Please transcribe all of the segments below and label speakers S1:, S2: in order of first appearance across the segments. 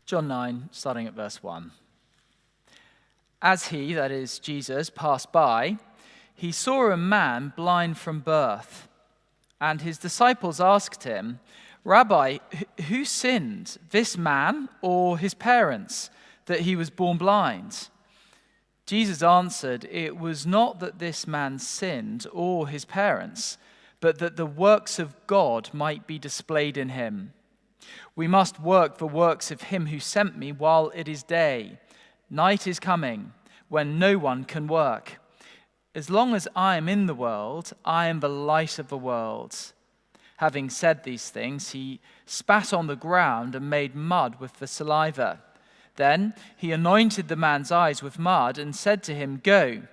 S1: John 9, starting at verse 1. As he, that is Jesus, passed by, he saw a man blind from birth. And his disciples asked him, "Rabbi, who sinned, this man or his parents, that he was born blind?" Jesus answered, "It was not that this man sinned or his parents, but that the works of God might be displayed in him. We must work the works of him who sent me while it is day. Night is coming, when no one can work. As long as I am in the world, I am the light of the world." Having said these things, he spat on the ground and made mud with the saliva. Then he anointed the man's eyes with mud and said to him, "Go,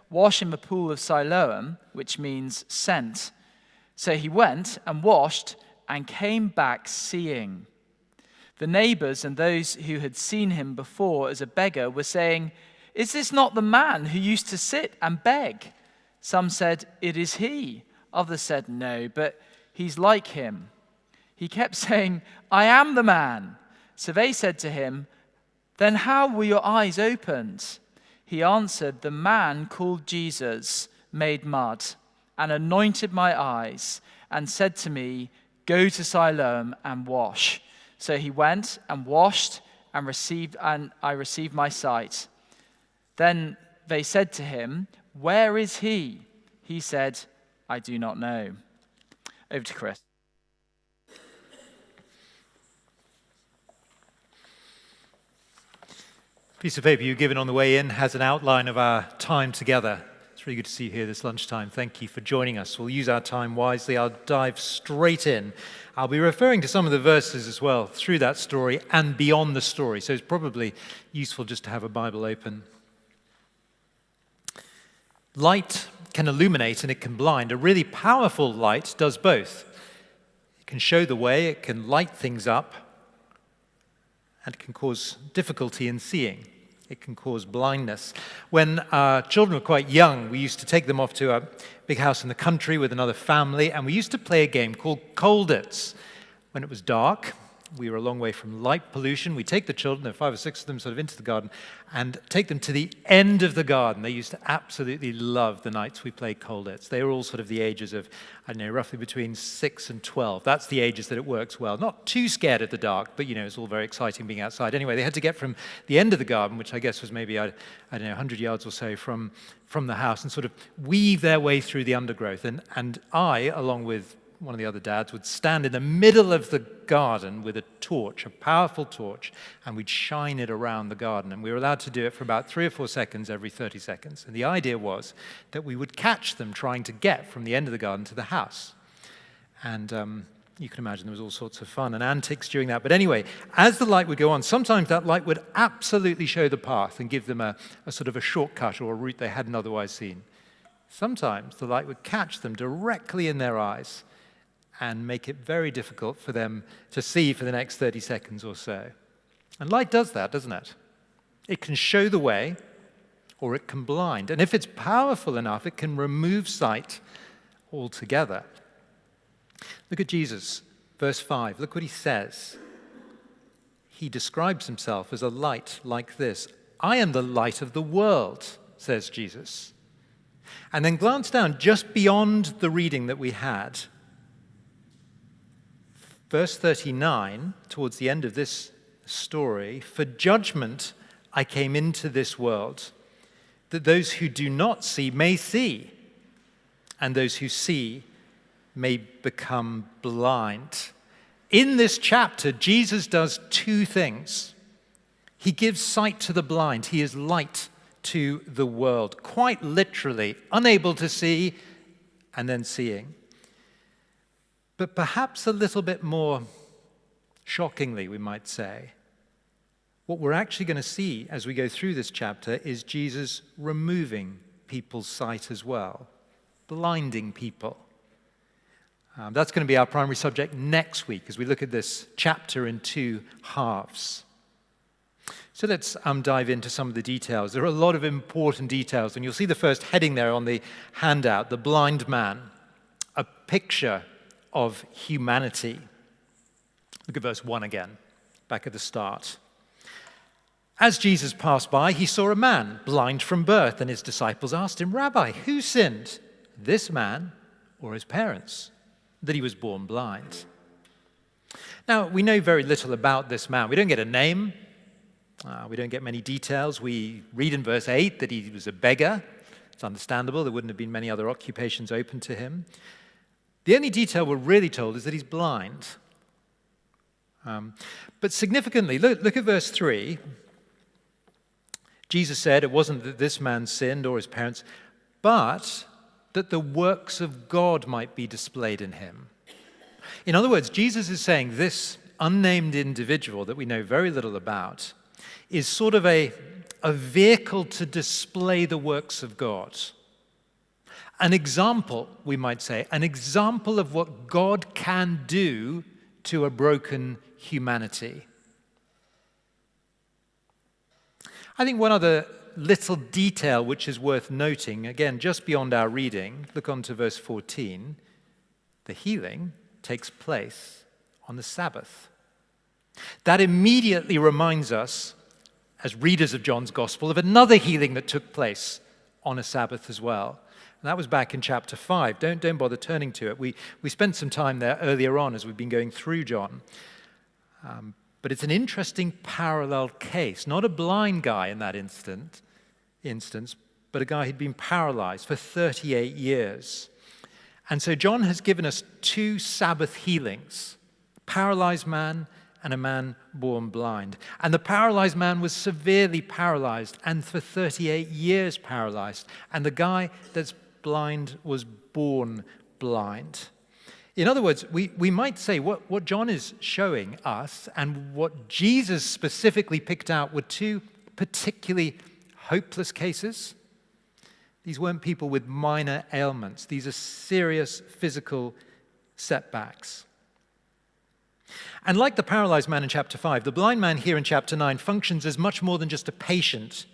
S1: wash in the pool of Siloam," which means sent. So he went and washed and came back seeing. The neighbors and those who had seen him before as a beggar were saying, "Is this not the man who used to sit and beg?" Some said, "It is he." Others said, "No, but he's like him." He kept saying, "I am the man." So they said to him, "Then how were your eyes opened?" He answered, "The man called Jesus made mud and anointed my eyes and said to me, 'Go to Siloam and wash.' So he went and washed and I received my sight." Then they said to him, "Where is he?" He said, "I do not know." Over to Chris.
S2: Piece of paper you've given on the way in has an outline of our time together. It's really good to see you here this lunchtime. Thank you for joining us. We'll use our time wisely. I'll dive straight in. I'll be referring to some of the verses as well through that story and beyond the story. So it's probably useful just to have a Bible open. Light can illuminate and it can blind. A really powerful light does both. It can show the way, it can light things up, and it can cause difficulty in seeing. It can cause blindness. When our children were quite young, we used to take them off to a big house in the country with another family, and we used to play a game called Cold It. When it was dark, we were a long way from light pollution. We'd take the children, there were 5 or 6 of them, sort of into the garden, and take them to the end of the garden. They used to absolutely love the nights we played Cold It. They were all sort of the ages of, I don't know, roughly between 6 and 12. That's the ages that it works well. Not too scared of the dark, but, it's all very exciting being outside. Anyway, they had to get from the end of the garden, which I guess was maybe, I don't know, 100 yards or so from the house, and sort of weave their way through the undergrowth. And I, along with one of the other dads, would stand in the middle of the garden with a torch, a powerful torch, and we'd shine it around the garden. And we were allowed to do it for about 3 or 4 seconds every 30 seconds. And the idea was that we would catch them trying to get from the end of the garden to the house. And you can imagine there was all sorts of fun and antics during that. But anyway, as the light would go on, sometimes that light would absolutely show the path and give them a sort of a shortcut or a route they hadn't otherwise seen. Sometimes the light would catch them directly in their eyes and make it very difficult for them to see for the next 30 seconds or so. And light does that, doesn't it? It can show the way, or it can blind. And if it's powerful enough, it can remove sight altogether. Look at Jesus, verse 5. Look what he says. He describes himself as a light like this. "I am the light of the world," says Jesus. And then glance down just beyond the reading that we had. Verse 39, towards the end of this story, "For judgment I came into this world, that those who do not see may see, and those who see may become blind." In this chapter, Jesus does 2 things. He gives sight to the blind. He is light to the world, quite literally, unable to see and then seeing. But perhaps a little bit more shockingly, we might say, what we're actually going to see as we go through this chapter is Jesus removing people's sight as well, blinding people. That's going to be our primary subject next week as we look at this chapter in 2 halves. So let's dive into some of the details. There are a lot of important details, and you'll see the first heading there on the handout, the blind man, a picture of humanity. Look at verse 1 again, back at the start. As Jesus passed by, he saw a man blind from birth, and his disciples asked him, "Rabbi, who sinned, this man or his parents, that he was born blind?" Now, we know very little about this man. We don't get a name. We don't get many details. We read in verse 8 that he was a beggar. It's understandable. There wouldn't have been many other occupations open to him. The only detail we're really told is that he's blind. But significantly, look at verse 3. Jesus said it wasn't that this man sinned or his parents, but that the works of God might be displayed in him. In other words, Jesus is saying this unnamed individual that we know very little about is sort of a vehicle to display the works of God. An example, we might say, an example of what God can do to a broken humanity. I think one other little detail which is worth noting, again, just beyond our reading, look on to verse 14. The healing takes place on the Sabbath. That immediately reminds us, as readers of John's Gospel, of another healing that took place on a Sabbath as well. And that was back in chapter 5. Don't bother turning to it. We spent some time there earlier on as we've been going through John. But it's an interesting parallel case. Not a blind guy in that instance, but a guy who'd been paralyzed for 38 years. And so John has given us two Sabbath healings, a paralyzed man and a man born blind. And the paralyzed man was severely paralyzed and for 38 years paralyzed. And the guy that's blind was born blind. In other words, we might say what John is showing us and what Jesus specifically picked out were two particularly hopeless cases. These weren't people with minor ailments. These are serious physical setbacks. And like the paralyzed man in chapter 5, the blind man here in chapter 9 functions as much more than just a patient.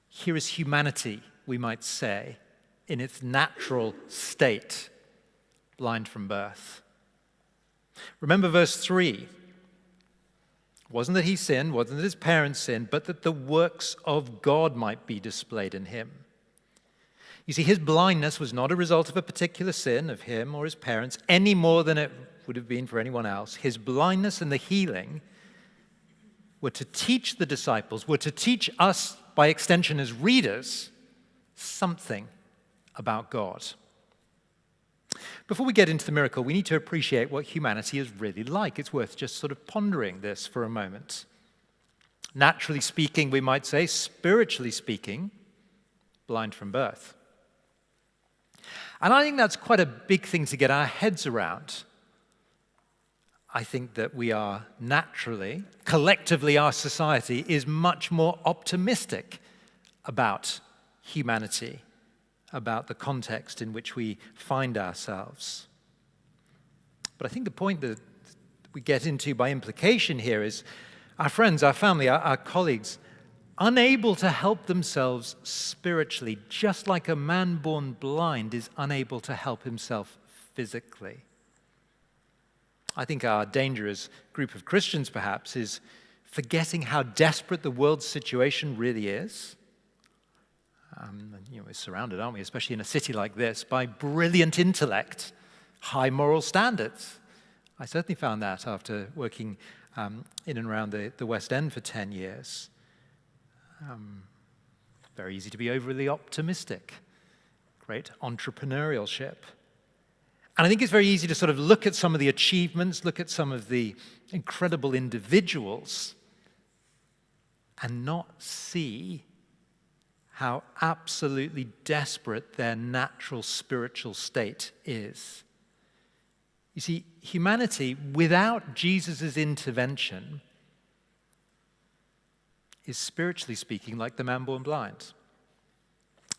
S2: Here is humanity, we might say, in its natural state. Blind from birth. Remember verse 3. It wasn't that he sinned, wasn't that his parents sinned, but that the works of God might be displayed in him. You see, his blindness was not a result of a particular sin of him or his parents, any more than it would have been for anyone else. His blindness and the healing were to teach the disciples, were to teach us, by extension as readers, something about God. Before we get into the miracle, we need to appreciate what humanity is really like. It's worth just sort of pondering this for a moment. Naturally speaking, we might say, spiritually speaking, blind from birth. And I think that's quite a big thing to get our heads around. I think that we are naturally, collectively, our society is much more optimistic about humanity, about the context in which we find ourselves. But I think the point that we get into by implication here is our friends, our family, our colleagues, unable to help themselves spiritually, just like a man born blind is unable to help himself physically. I think our dangerous group of Christians, perhaps, is forgetting how desperate the world's situation really is. We're surrounded, aren't we, especially in a city like this, by brilliant intellect, high moral standards. I certainly found that after working in and around the West End for 10 years. Very easy to be overly optimistic. Great entrepreneurship. And I think it's very easy to sort of look at some of the achievements, look at some of the incredible individuals, and not see how absolutely desperate their natural spiritual state is. You see, humanity, without Jesus' intervention, is spiritually speaking like the man born blind.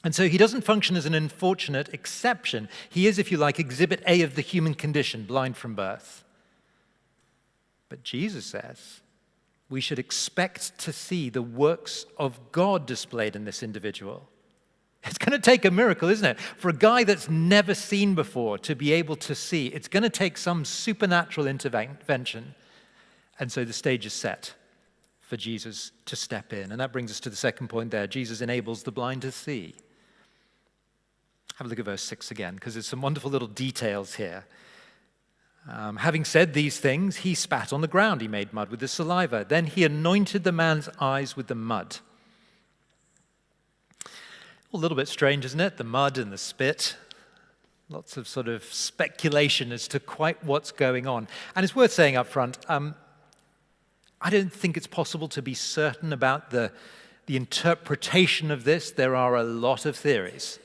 S2: And so he doesn't function as an unfortunate exception. He is, if you like, exhibit A of the human condition, blind from birth. But Jesus says we should expect to see the works of God displayed in this individual. It's going to take a miracle, isn't it? For a guy that's never seen before to be able to see, it's going to take some supernatural intervention. And so the stage is set for for Jesus to step in. And that brings us to the second point there. Jesus enables the blind to see. Have a look at verse 6 again, because there's some wonderful little details here. Having said these things, he spat on the ground. He made mud with his saliva. Then he anointed the man's eyes with the mud. A little bit strange, isn't it? The mud and the spit. Lots of sort of speculation as to quite what's going on. And it's worth saying up front, I don't think it's possible to be certain about the interpretation of this. There are a lot of theories.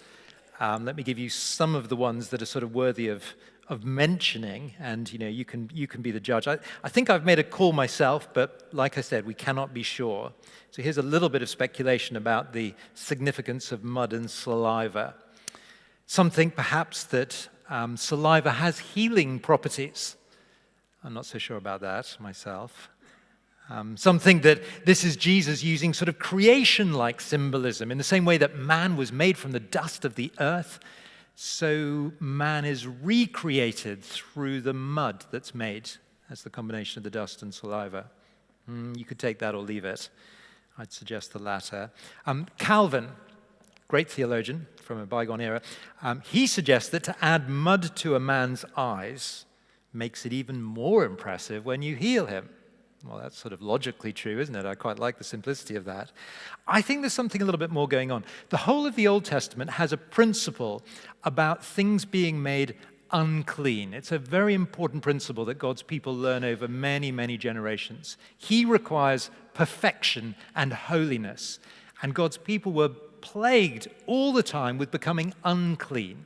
S2: Let me give you some of the ones that are sort of worthy of mentioning, and you can be the judge. I think I've made a call myself, but like I said, we cannot be sure. So here's a little bit of speculation about the significance of mud and saliva. Some think perhaps that saliva has healing properties. I'm not so sure about that myself. Some think that this is Jesus using sort of creation-like symbolism, in the same way that man was made from the dust of the earth, so man is recreated through the mud that's made as the combination of the dust and saliva. You could take that or leave it. I'd suggest the latter. Calvin, great theologian from a bygone era, he suggests that to add mud to a man's eyes makes it even more impressive when you heal him. Well, that's sort of logically true, isn't it? I quite like the simplicity of that. I think there's something a little bit more going on. The whole of the Old Testament has a principle about things being made unclean. It's a very important principle that God's people learn over many, many generations. He requires perfection and holiness, and God's people were plagued all the time with becoming unclean.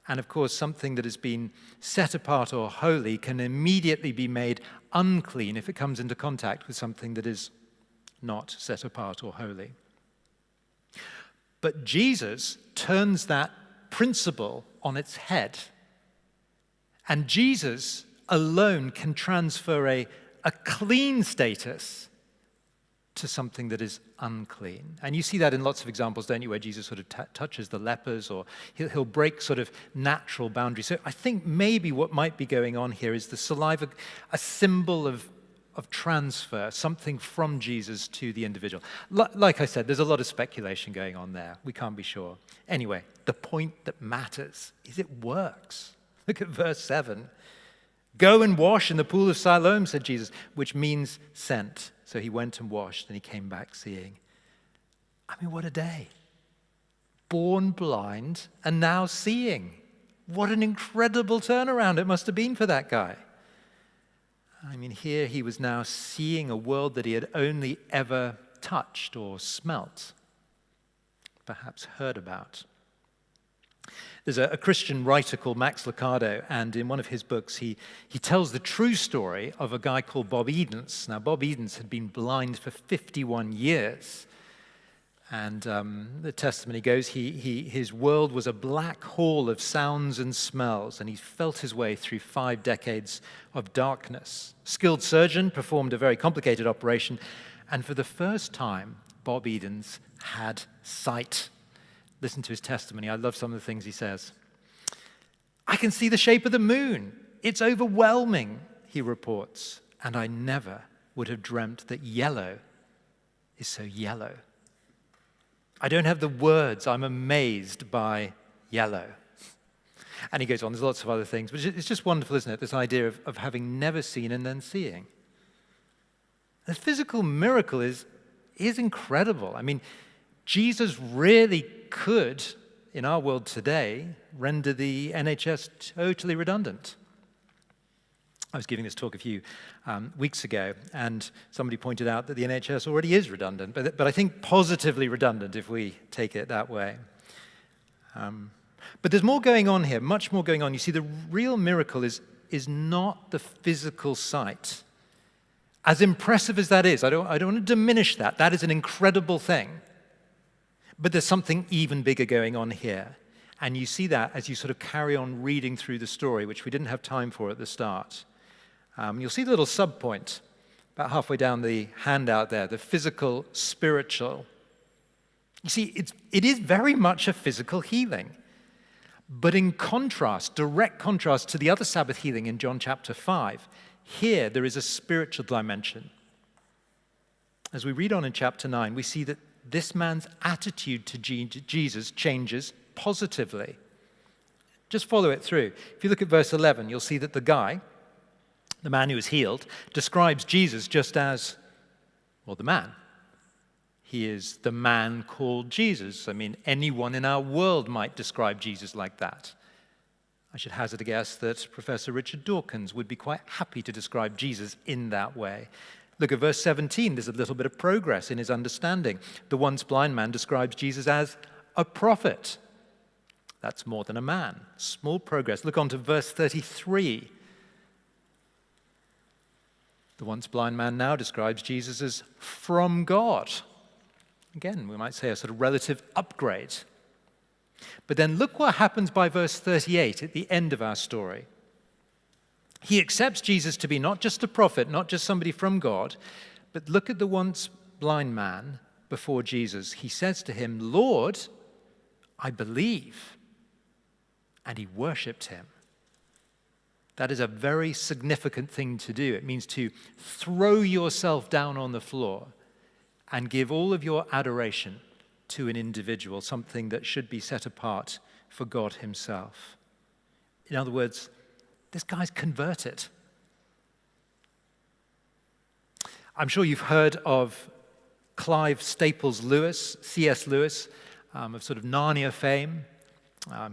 S2: And of course, something that has been set apart or holy can immediately be made unclean if it comes into contact with something that is not set apart or holy. But Jesus turns that principle on its head. And Jesus alone can transfer a clean status to something that is unclean. And you see that in lots of examples, don't you, where Jesus sort of touches the lepers, or he'll break sort of natural boundaries. So I think maybe what might be going on here is the saliva, a symbol of transfer, something from Jesus to the individual. Like I said, there's a lot of speculation going on there. We can't be sure. Anyway, the point that matters is it works. Look at verse 7. Go and wash in the pool of Siloam, said Jesus, which means sent. So he went and washed, and he came back seeing. I mean, what a day. Born blind and now seeing. What an incredible turnaround it must have been for that guy. I mean, here he was now seeing a world that he had only ever touched or smelt, perhaps heard about. There's a Christian writer called Max Lucado, and in one of his books, he tells the true story of a guy called Bob Edens. Now, Bob Edens had been blind for 51 years, and the testimony goes, his world was a black hole of sounds and smells, and he felt his way through 5 decades of darkness. Skilled surgeon performed a very complicated operation, and for the first time, Bob Edens had sight. Listen to his testimony. I love some of the things he says. I can see the shape of the moon. It's overwhelming, he reports. And I never would have dreamt that yellow is so yellow. I don't have the words. I'm amazed by yellow. And he goes on. There's lots of other things. But it's just wonderful, isn't it? This idea of having never seen and then seeing. The physical miracle is incredible. I mean, Jesus really could, in our world today, render the NHS totally redundant. I was giving this talk a few weeks ago, and somebody pointed out that the NHS already is redundant, but I think positively redundant if we take it that way. But there's more going on here, much more going on. You see, the real miracle is not the physical sight. As impressive as that is, I don't want to diminish that. That is an incredible thing. But there's something even bigger going on here. And you see that as you sort of carry on reading through the story, which we didn't have time for at the start. You'll see the little sub-point about halfway down the handout there, the physical, spiritual. You see, it is very much a physical healing. But in contrast, direct contrast to the other Sabbath healing in John chapter 5, here there is a spiritual dimension. as we read on in chapter 9, we see that this man's attitude to Jesus changes positively. Just follow it through. If you look at verse 11, you'll see that the man who was healed, describes Jesus just as, well, the man. He is the man called Jesus. I mean, anyone in our world might describe Jesus like that. I should hazard a guess that Professor Richard Dawkins would be quite happy to describe Jesus in that way. Look at verse 17. There's a little bit of progress in his understanding. The once blind man describes Jesus as a prophet. That's more than a man. Small progress. Look on to verse 33. The once blind man now describes Jesus as from God. Again, we might say a sort of relative upgrade. But then look what happens by verse 38 at the end of our story. He accepts Jesus to be not just a prophet, not just somebody from God, but look at the once blind man before Jesus. He says to him, "Lord, I believe." And he worshipped him. That is a very significant thing to do. It means to throw yourself down on the floor and give all of your adoration to an individual, something that should be set apart for God himself. In other words, this guy's converted. I'm sure you've heard of Clive Staples Lewis, C.S. Lewis, of sort of Narnia fame.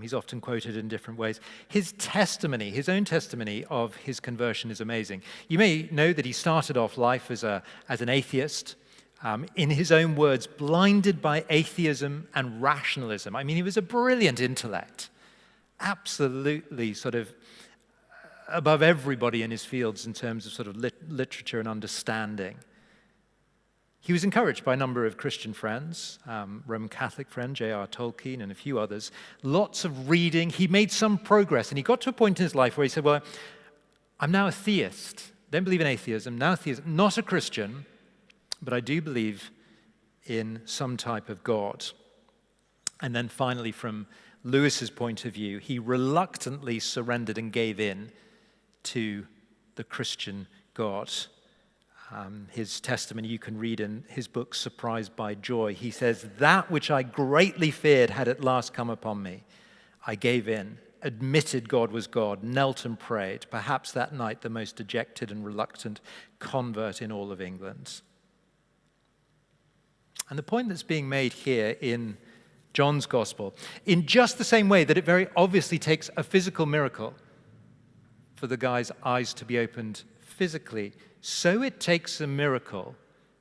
S2: He's often quoted in different ways. His testimony, his own testimony of his conversion is amazing. You may know that he started off life as an atheist, in his own words, blinded by atheism and rationalism. I mean, he was a brilliant intellect, absolutely sort of above everybody in his fields in terms of sort of literature and understanding. He was encouraged by a number of Christian friends, Roman Catholic friend J.R. Tolkien and a few others. Lots of reading. He made some progress, and he got to a point in his life where he said, well, I'm now a theist. Don't believe in atheism, now a theist, not a Christian, but I do believe in some type of God. And then finally, from Lewis's point of view, he reluctantly surrendered and gave in to the Christian God. His testimony you can read in his book, Surprised by Joy. He says, "That which I greatly feared had at last come upon me. I gave in, admitted God was God, knelt and prayed, perhaps that night the most dejected and reluctant convert in all of England." And the point that's being made here in John's Gospel, in just the same way that it very obviously takes a physical miracle for the guy's eyes to be opened physically, so it takes a miracle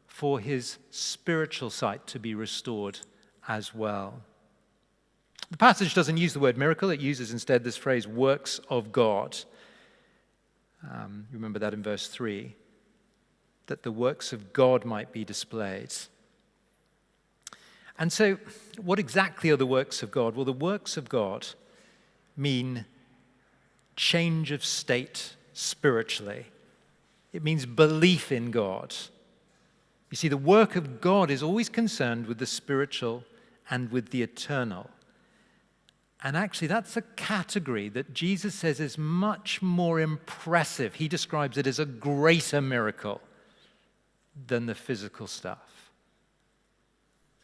S2: for his spiritual sight to be restored as well. The passage doesn't use the word miracle, it uses instead this phrase, works of God. Remember that in verse 3, that the works of God might be displayed. And so, what exactly are the works of God? Well, the works of God mean change of state spiritually. It means belief in God. You see, the work of God is always concerned with the spiritual and with the eternal. And actually, that's a category that Jesus says is much more impressive. He describes it as a greater miracle than the physical stuff.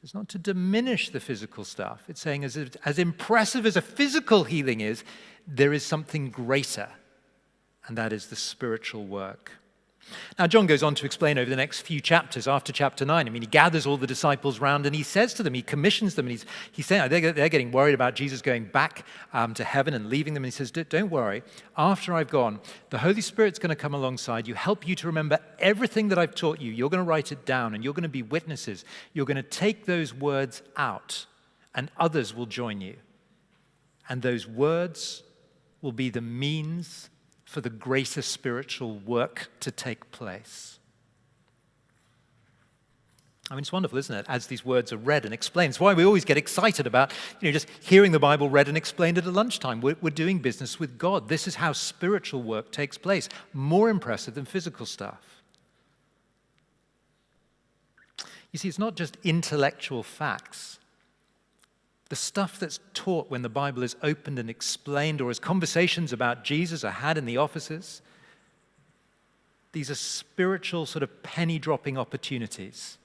S2: It's not to diminish the physical stuff. It's saying as impressive as a physical healing is, there is something greater, and that is the spiritual work. Now, John goes on to explain over the next few chapters, after chapter 9. I mean, he gathers all the disciples round and he says to them, he commissions them, and he's saying they're getting worried about Jesus going back to heaven and leaving them. And he says, don't worry, after I've gone, the Holy Spirit's going to come alongside you, help you to remember everything that I've taught you. You're going to write it down and you're going to be witnesses. You're going to take those words out and others will join you. And those words will be the means for the greater spiritual work to take place. I mean, it's wonderful, isn't it, as these words are read and explained. It's why we always get excited about, just hearing the Bible read and explained at a lunchtime. We're doing business with God. This is how spiritual work takes place. More impressive than physical stuff. You see, it's not just intellectual facts. The stuff that's taught when the Bible is opened and explained, or as conversations about Jesus are had in the offices, These are spiritual sort of penny-dropping opportunities.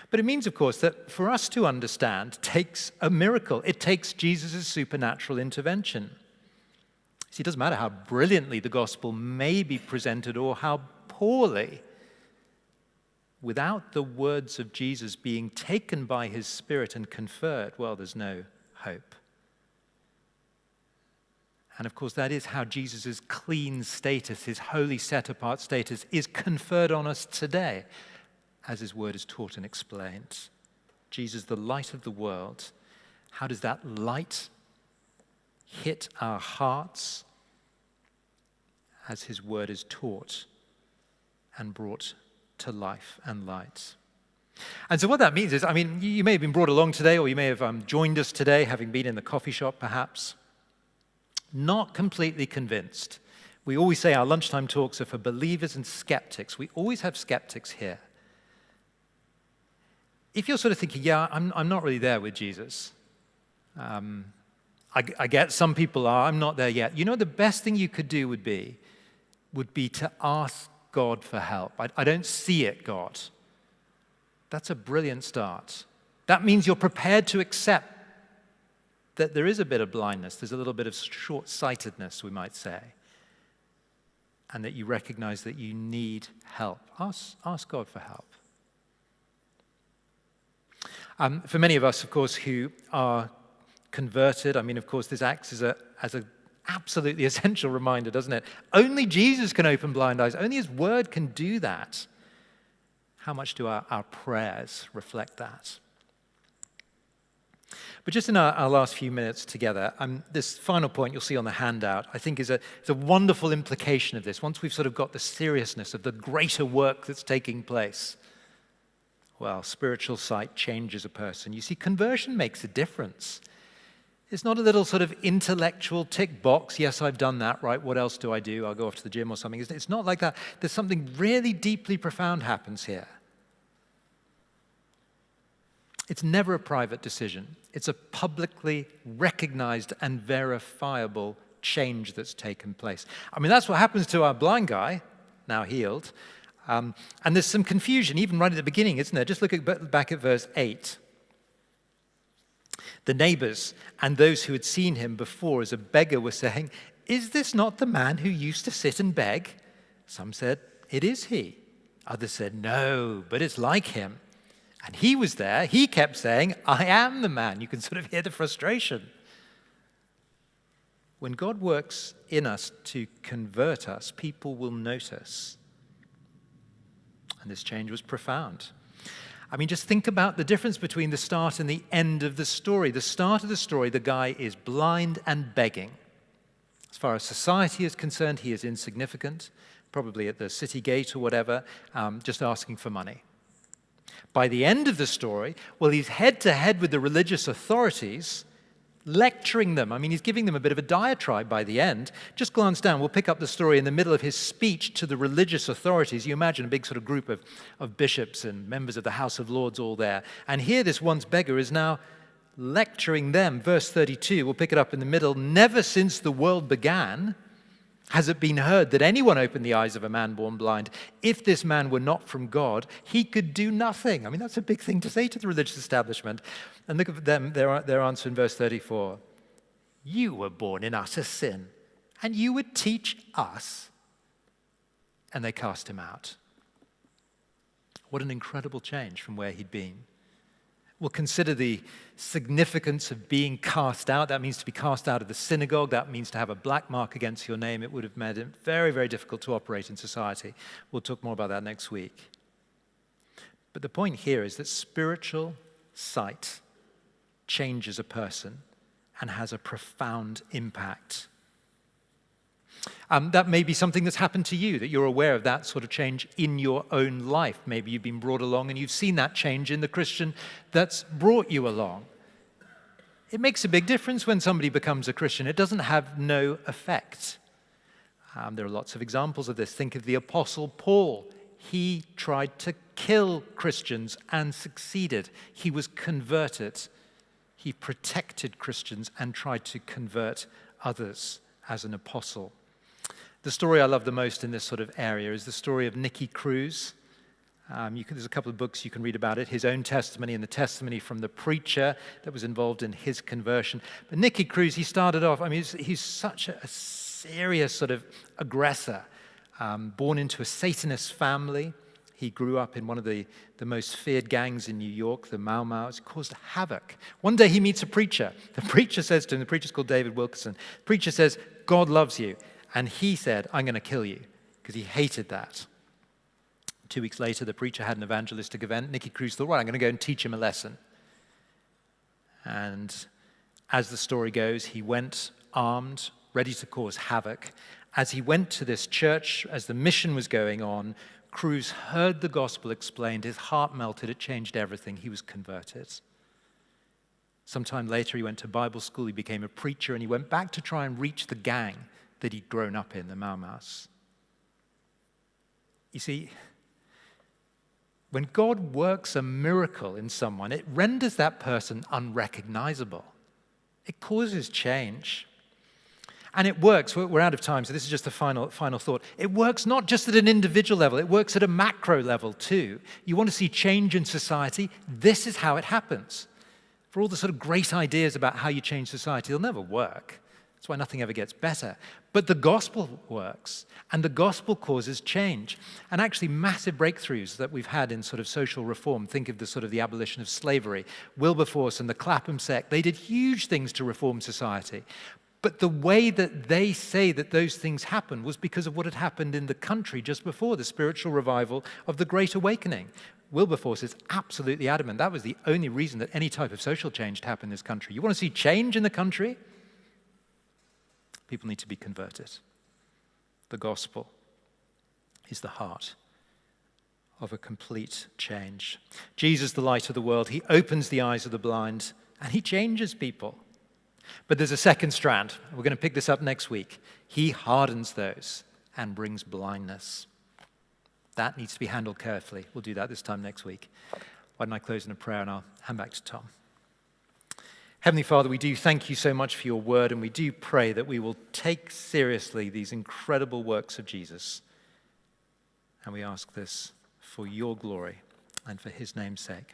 S2: But it means, of course, that for us to understand takes a miracle. It takes Jesus' supernatural intervention. See, it doesn't matter how brilliantly the gospel may be presented or how poorly. Without the words of Jesus being taken by his Spirit and conferred, well, there's no hope. And of course, that is how Jesus' clean status, his holy set-apart status, is conferred on us today, as his word is taught and explained. Jesus, the light of the world. How does that light hit our hearts as his word is taught and brought to life and light? And so what that means is, you may have been brought along today, or you may have joined us today, having been in the coffee shop perhaps, not completely convinced. We always say our lunchtime talks are for believers and skeptics. We always have skeptics here. If you're sort of thinking, yeah, I'm not really there with Jesus. I get some people are, I'm not there yet. You know, the best thing you could do would be to ask God for help. I don't see it, God. That's a brilliant start. That means you're prepared to accept that there is a bit of blindness, there's a little bit of short-sightedness, we might say, and that you recognize that you need help. Ask God for help. For many of us, of course, who are converted, of course, this acts as an absolutely essential reminder, doesn't it? Only Jesus can open blind eyes. Only his word can do that. How much do our prayers reflect that? But just in our last few minutes together, this final point you'll see on the handout, I think is a wonderful implication of this. Once we've sort of got the seriousness of the greater work that's taking place, well, spiritual sight changes a person. You see, conversion makes a difference. It's not a little sort of intellectual tick box. Yes, I've done that, right? What else do I do? I'll go off to the gym or something. It's not like that. There's something really deeply profound happens here. It's never a private decision. It's a publicly recognized and verifiable change that's taken place. That's what happens to our blind guy, now healed. And there's some confusion, even right at the beginning, isn't there? Just look back at verse 8. The neighbors and those who had seen him before as a beggar were saying, "Is this not the man who used to sit and beg?" Some said, "It is he." Others said, "No, but it's like him." And he was there. He kept saying, "I am the man." You can sort of hear the frustration. When God works in us to convert us, people will notice. And this change was profound. Just think about the difference between the start and the end of the story. The start of the story, the guy is blind and begging. As far as society is concerned, he is insignificant, probably at the city gate or whatever, just asking for money. By the end of the story, well, he's head-to-head with the religious authorities, lecturing them. He's giving them a bit of a diatribe by the end. Just glance down. We'll pick up the story in the middle of his speech to the religious authorities. You imagine a big sort of group of bishops and members of the House of Lords all there. And here this once beggar is now lecturing them. Verse 32, we'll pick it up in the middle. "Never since the world began has it been heard that anyone opened the eyes of a man born blind. If this man were not from God, he could do nothing." That's a big thing to say to the religious establishment. And look at them, their answer in verse 34. "You were born in utter sin, and you would teach us." And they cast him out. What an incredible change from where he'd been. We'll consider the significance of being cast out. That means to be cast out of the synagogue. That means to have a black mark against your name. It would have made it very, very difficult to operate in society. We'll talk more about that next week. But the point here is that spiritual sight changes a person and has a profound impact. That may be something that's happened to you, that you're aware of that sort of change in your own life. Maybe you've been brought along and you've seen that change in the Christian that's brought you along. It makes a big difference when somebody becomes a Christian. It doesn't have no effect. There are lots of examples of this. Think of the Apostle Paul. He tried to kill Christians and succeeded. He was converted. He protected Christians and tried to convert others as an apostle. The story I love the most in this sort of area is the story of Nicky Cruz. There's a couple of books you can read about it, his own testimony and the testimony from the preacher that was involved in his conversion. But Nicky Cruz, he started off, he's such a serious sort of aggressor, born into a Satanist family. He grew up in one of the most feared gangs in New York, the Mau Mau's, caused havoc. One day he meets a preacher. The preacher says to him, the preacher's called David Wilkerson, the preacher says, God loves you. And he said, I'm going to kill you, because he hated that. 2 weeks later, the preacher had an evangelistic event. Nicky Cruz thought, right, I'm going to go and teach him a lesson. And as the story goes, he went armed, ready to cause havoc. As he went to this church, as the mission was going on, Cruz heard the gospel explained. His heart melted. It changed everything. He was converted. Sometime later, he went to Bible school. He became a preacher, and he went back to try and reach the gang that he'd grown up in, the Mau Mau's. You see, when God works a miracle in someone, it renders that person unrecognizable. It causes change. And it works. We're out of time, so this is just the final thought. It works not just at an individual level, it works at a macro level too. You want to see change in society? This is how it happens. For all the sort of great ideas about how you change society, they'll never work. That's why nothing ever gets better. But the gospel works, and the gospel causes change. And actually massive breakthroughs that we've had in sort of social reform, think of the abolition of slavery, Wilberforce and the Clapham sect, they did huge things to reform society. But the way that they say that those things happened was because of what had happened in the country just before the spiritual revival of the Great Awakening. Wilberforce is absolutely adamant. That was the only reason that any type of social change happened in this country. You want to see change in the country? People need to be converted. The gospel is the heart of a complete change. Jesus, the light of the world, he opens the eyes of the blind and he changes people. But there's a second strand. We're going to pick this up next week. He hardens those and brings blindness. That needs to be handled carefully. We'll do that this time next week. Why don't I close in a prayer and I'll hand back to Tom. Heavenly Father, we do thank you so much for your word, and we do pray that we will take seriously these incredible works of Jesus. And we ask this for your glory and for his name's sake.